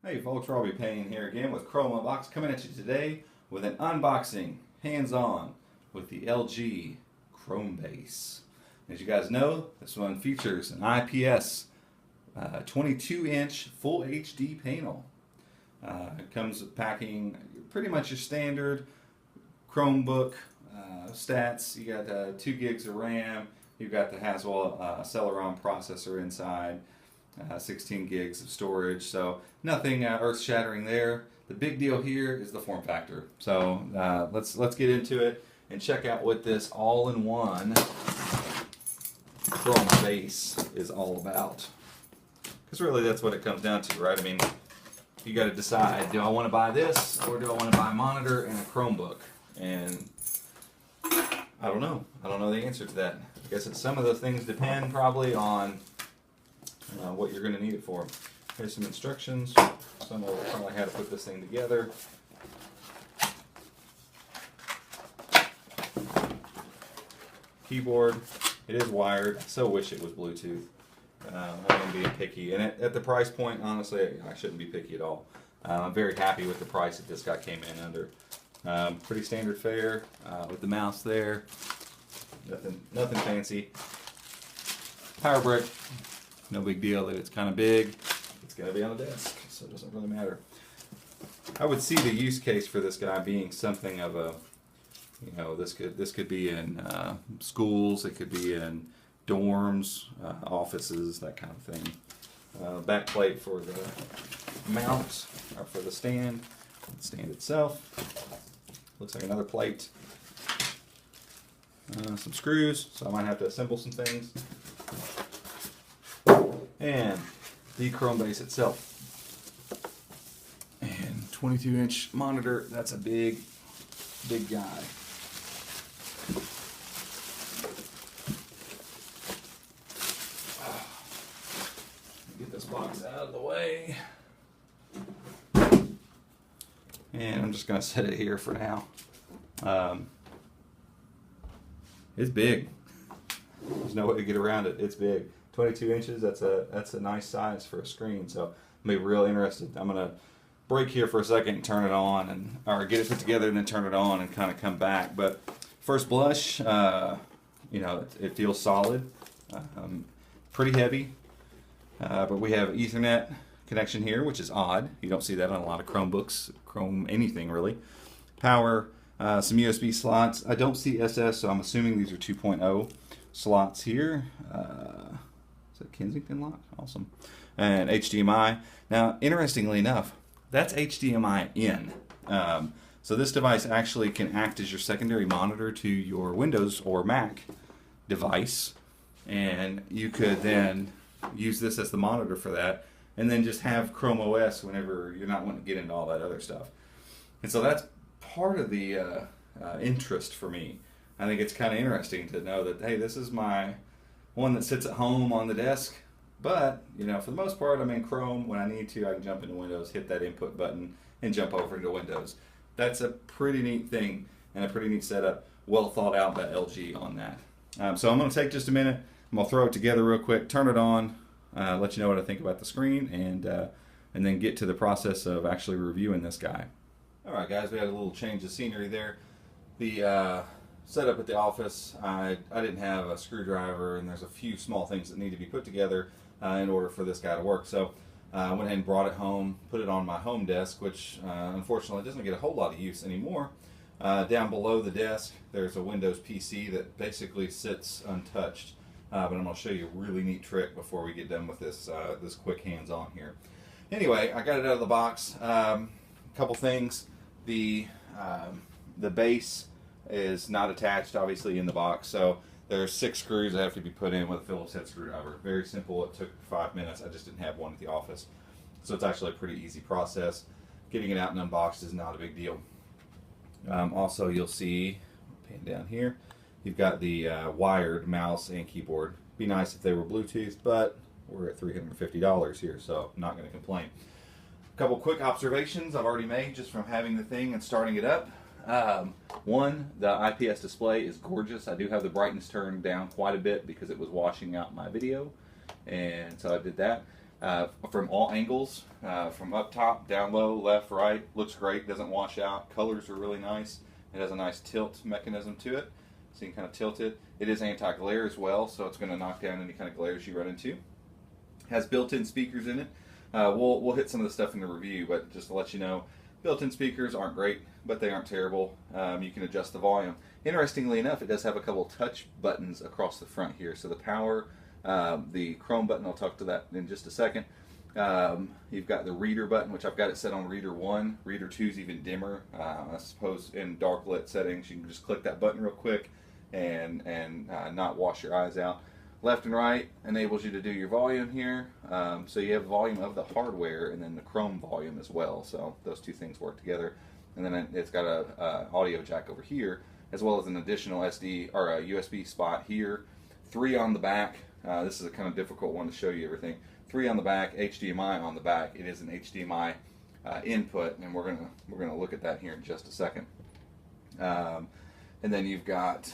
Hey folks, Robbie Payne here again with Chrome Unbox, coming at you today with an unboxing, hands-on, with the LG Chromebase. As you guys know, this one features an IPS 22-inch Full HD panel. It comes packing pretty much your standard Chromebook stats. You got 2 gigs of RAM, you've got the Haswell Celeron processor inside. 16 gigs of storage, so nothing earth-shattering there. The big deal here is the form factor. So let's get into it and check out what this all-in-one Chrome base is all about. Because really, that's what it comes down to, right? I mean, you got to decide: do I want to buy this, or do I want to buy a monitor and a Chromebook? And I don't know. I don't know the answer to that. I guess some of those things depend probably on what you're going to need it for. Here's some instructions. Some of probably how to put this thing together. Keyboard. It is wired. I so wish it was Bluetooth. I'm being picky, and at the price point, honestly, I shouldn't be picky at all. I'm very happy with the price that this guy came in under. Pretty standard fare with the mouse there. Nothing fancy. Power brick. No big deal that it's kind of big. It's going to be on the desk, so it doesn't really matter. I would see the use case for this guy being something of a, you know, this could be in schools, it could be in dorms, offices, that kind of thing. Back plate for the mount, or for the stand itself. Looks like another plate. Some screws, so I might have to assemble some things. And the Chromebase itself. And 22-inch monitor, that's a big guy. Get this box out of the way. And I'm just going to set it here for now. It's big. There's no way to get around it. It's big. 22 inches, that's a nice size for a screen, so I'm going to be real interested. I'm going to break here for a second and turn it on, or get it put together and then turn it on and kind of come back. But first blush, you know, it feels solid, pretty heavy, but we have Ethernet connection here, which is odd. You don't see that on a lot of Chromebooks, Chrome anything really. Power, some USB slots. I don't see SS, so I'm assuming these are 2.0 slots here. Kensington lock, awesome. And HDMI. Now, interestingly enough, that's HDMI in. So this device actually can act as your secondary monitor to your Windows or Mac device, and you could then use this as the monitor for that, and then just have Chrome OS whenever you're not wanting to get into all that other stuff. And so that's part of the interest for me. I think it's kind of interesting to know that, hey, this is my one that sits at home on the desk, but you know, for the most part, I'm in Chrome. When I need to, I can jump into Windows, hit that input button, and jump over into Windows. That's a pretty neat thing and a pretty neat setup. Well thought out by LG on that. So I'm going to take just a minute. I'm going to throw it together real quick, turn it on, let you know what I think about the screen, and then get to the process of actually reviewing this guy. All right, guys, we had a little change of scenery there. The setup at the office, I didn't have a screwdriver, and there's a few small things that need to be put together in order for this guy to work. So I went ahead and brought it home, put it on my home desk, which unfortunately doesn't get a whole lot of use anymore. Down below the desk, there's a Windows PC that basically sits untouched. But I'm going to show you a really neat trick before we get done with this this quick hands-on here. Anyway, I got it out of the box. A couple things. The base is not attached, obviously, in the box, so there's 6 screws that have to be put in with a Phillips head screwdriver. Very simple. It took 5 minutes. I just didn't have one at the office, so it's actually a pretty easy process. Getting it out and unboxed is not a big deal. Also, you'll see, pan down here, you've got the wired mouse and keyboard. Be nice if they were Bluetooth, but we're at $350 here, so I'm not going to complain. A couple quick observations I've already made just from having the thing and starting it up. One, the IPS display is gorgeous. I do have the brightness turned down quite a bit because it was washing out my video, and so I did that. from all angles, from up top, down low, left, right. Looks great, doesn't wash out. Colors are really nice. It has a nice tilt mechanism to it, so you can kind of tilt it. It is anti-glare as well, so it's going to knock down any kind of glares you run into. Has built-in speakers in it. We'll hit some of the stuff in the review, but just to let you know, built-in speakers aren't great, but they aren't terrible. You can adjust the volume. Interestingly enough, it does have a couple touch buttons across the front here. So the power, the Chrome button, I'll talk to that in just a second. You've got the reader button, which I've got it set on reader 1. Reader 2 is even dimmer. I suppose in dark lit settings, you can just click that button real quick and not wash your eyes out. Left and right enables you to do your volume here. So you have volume of the hardware and then the Chrome volume as well. So those two things work together. And then it's got a audio jack over here, as well as an additional SD or a USB spot here. 3 on the back. This is a kind of difficult one to show you everything. 3 on the back, HDMI on the back. It is an HDMI input, and we're gonna look at that here in just a second. And then you've got.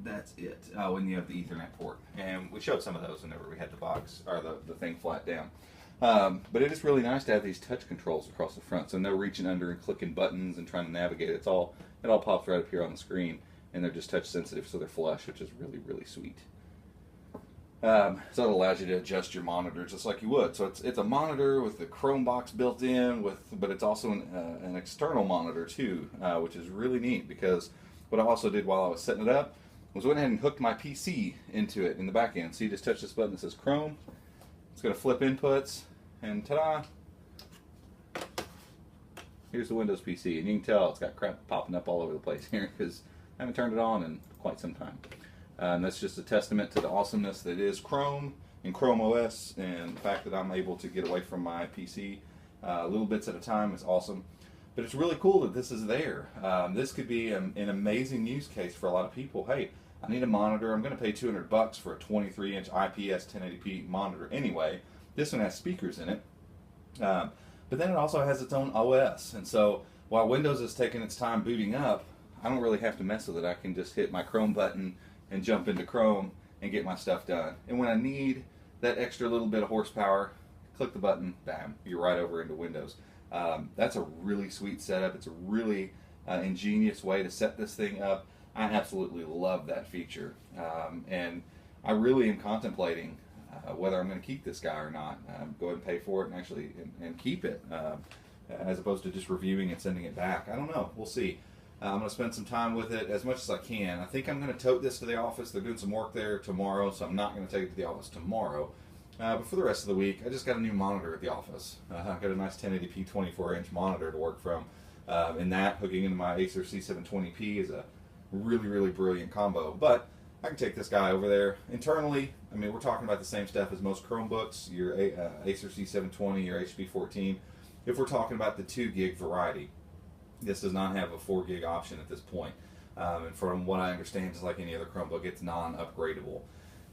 That's it. When you have the Ethernet port, and we showed some of those whenever we had the box or the thing flat down. But it is really nice to have these touch controls across the front, so no reaching under and clicking buttons and trying to navigate. It all pops right up here on the screen, and they're just touch sensitive, so they're flush, which is really sweet. So it allows you to adjust your monitor just like you would. So it's a monitor with the Chrome box built in, but it's also an external monitor too, which is really neat, because what I also did while I was setting it up was went ahead and hooked my PC into it in the back end. So you just touch this button that says Chrome. It's going to flip inputs, and ta-da! Here's the Windows PC, and you can tell it's got crap popping up all over the place here because I haven't turned it on in quite some time. And that's just a testament to the awesomeness that is Chrome and Chrome OS, and the fact that I'm able to get away from my PC little bits at a time is awesome. But it's really cool that this is there. This could be an amazing use case for a lot of people. Hey, I need a monitor. I'm going to pay $200 for a 23-inch IPS 1080p monitor anyway. This one has speakers in it. But then it also has its own OS. And so while Windows is taking its time booting up, I don't really have to mess with it. I can just hit my Chrome button and jump into Chrome and get my stuff done. And when I need that extra little bit of horsepower, click the button, bam, you're right over into Windows. That's a really sweet setup. It's a really ingenious way to set this thing up. I absolutely love that feature. And I really am contemplating whether I'm going to keep this guy or not. Go ahead and pay for it and actually and keep it, as opposed to just reviewing and sending it back. I don't know. We'll see. I'm going to spend some time with it as much as I can. I think I'm going to tote this to the office. They're doing some work there tomorrow, so I'm not going to take it to the office tomorrow. But for the rest of the week, I just got a new monitor at the office. I've got a nice 1080p 24-inch monitor to work from. And that, hooking into my Acer C720p, is a really brilliant combo. But I can take this guy over there. Internally, I mean, we're talking about the same stuff as most Chromebooks, your Acer C720, your HP 14. If we're talking about the 2 gig variety, this does not have a 4 gig option at this point. And from what I understand, just like any other Chromebook, it's non-upgradable.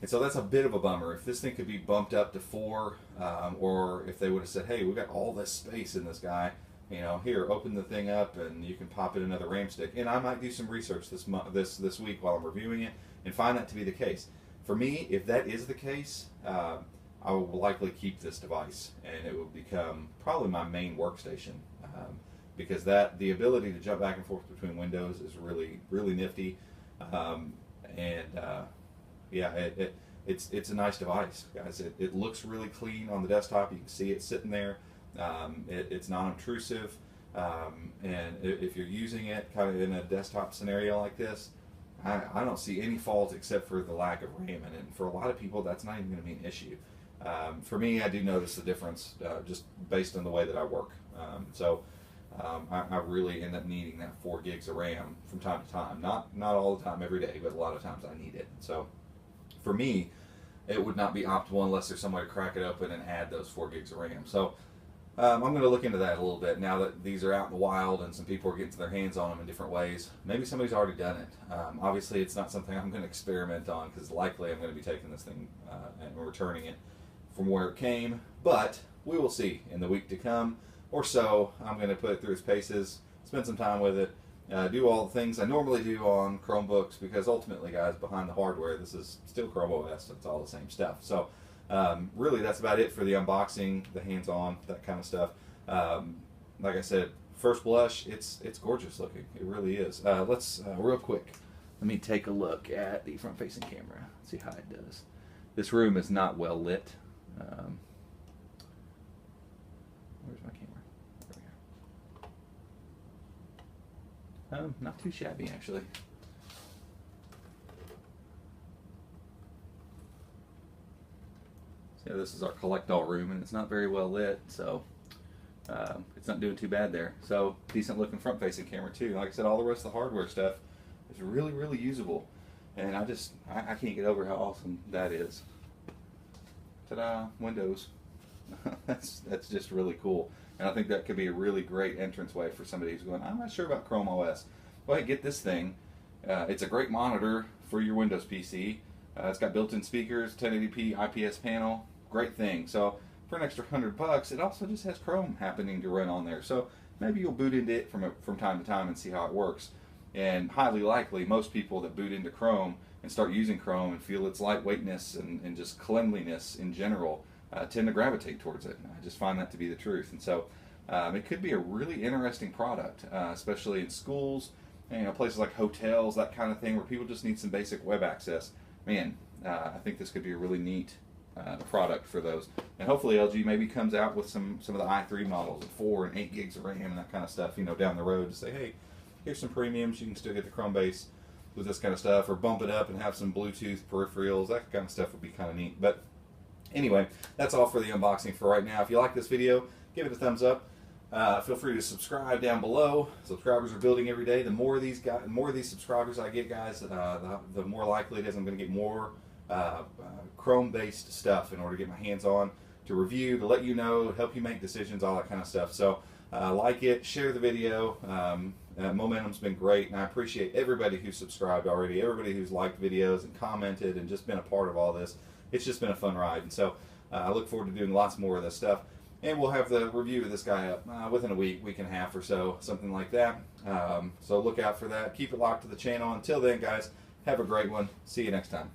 And so that's a bit of a bummer. If this thing could be bumped up to 4, or if they would have said, hey, we've got all this space in this guy, you know, here, open the thing up and you can pop in another RAM stick. And I might do some research this week while I'm reviewing it and find that to be the case. For me, if that is the case, I will likely keep this device, and it will become probably my main workstation. Because the ability to jump back and forth between windows is really nifty, yeah, it's a nice device, guys. It looks really clean on the desktop. You can see it sitting there. It's non-intrusive, and if you're using it kind of in a desktop scenario like this, I don't see any faults except for the lack of RAM in it. And for a lot of people, that's not even going to be an issue. For me, I do notice the difference just based on the way that I work. I really end up needing that 4 gigs of RAM from time to time. Not all the time, every day, but a lot of times I need it. So for me, it would not be optimal unless there's some way to crack it open and add those 4 gigs of RAM. So I'm going to look into that a little bit now that these are out in the wild and some people are getting their hands on them in different ways. Maybe somebody's already done it. Obviously, it's not something I'm going to experiment on because likely I'm going to be taking this thing and returning it from where it came. But we will see in the week to come or so. I'm going to put it through its paces, spend some time with it, do all the things I normally do on Chromebooks, because ultimately, guys, behind the hardware, this is still Chrome OS. It's all the same stuff. So really, that's about it for the unboxing, the hands-on, that kind of stuff. Like I said, first blush, it's gorgeous looking. It really is. Let's real quick, let me take a look at the front-facing camera. See how it does. This room is not well lit. Where's my camera? There we go. Not too shabby, actually. So this is our collect all room, and it's not very well lit, so it's not doing too bad there. So decent looking front facing camera too. Like I said, all the rest of the hardware stuff is really, really usable, and I can't get over how awesome that is. Ta-da! Windows. that's just really cool, and I think that could be a really great entranceway for somebody who's going, I'm not sure about Chrome OS. Well, hey, get this thing. It's a great monitor for your Windows PC. It's got built-in speakers, 1080p IPS panel, great thing. So for an extra $100, it also just has Chrome happening to run on there. So maybe you'll boot into it from time to time and see how it works. And highly likely, most people that boot into Chrome and start using Chrome and feel its lightweightness and just cleanliness in general tend to gravitate towards it. I just find that to be the truth. And so it could be a really interesting product, especially in schools, places like hotels, that kind of thing, where people just need some basic web access. Man, I think this could be a really neat product for those. And hopefully LG maybe comes out with some of the i3 models of 4 and 8 gigs of RAM and that kind of stuff, down the road to say, hey, here's some premiums. You can still get the Chromebase with this kind of stuff, or bump it up and have some Bluetooth peripherals. That kind of stuff would be kind of neat. But anyway, that's all for the unboxing for right now. If you like this video, give it a thumbs up. Feel free to subscribe down below. Subscribers are building every day. The more of these subscribers I get, guys, the more likely it is I'm going to get more Chrome-based stuff in order to get my hands on, to review, to let you know, help you make decisions, all that kind of stuff. So like it, share the video. Momentum's been great, and I appreciate everybody who's subscribed already, everybody who's liked videos and commented and just been a part of all this. It's just been a fun ride, and so I look forward to doing lots more of this stuff. And we'll have the review of this guy up within a week and a half or so, something like that. So look out for that. Keep it locked to the channel. Until then, guys, have a great one. See you next time.